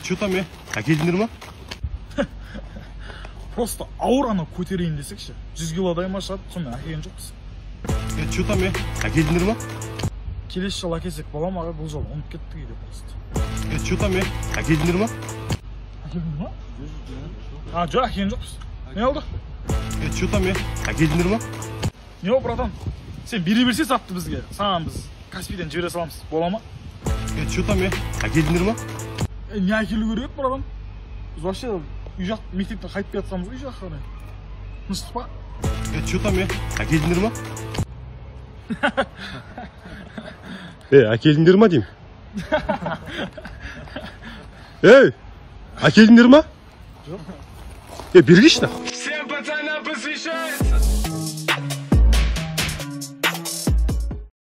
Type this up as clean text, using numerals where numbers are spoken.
Че там әкелдіңдер ма? Просто ауыр ана көтерейін десекші. 100 килодай ма шығады, сонымен әкелген жоқпыз. Че там әкелдіңдер ма? Келесі жыл әкелсек бола ма? Бұл жол ұмытып кеттік үйде просто. Че там әкелдіңдер ма? Әкелдің ба? Жоқ, әкелген жоқпыз. Не oldu? Че там әкелдіңдер ма? Не ол, братан? Сен бере берсе сатты бізге. Саған біз Каспийден жібере саламыз. Бола ма? Че там әкелдіңдер ма? Не әкелу керек, братан? Біз вообще үй жақ мектептен қайтып келе жатсамыз үй жаққа қарай. Тыныштық па? Че там әкелдіңдер ма? Әкелдіңдер ма деймін? Әкелдіңдер ма? Жоқ. Бергейші нахуй.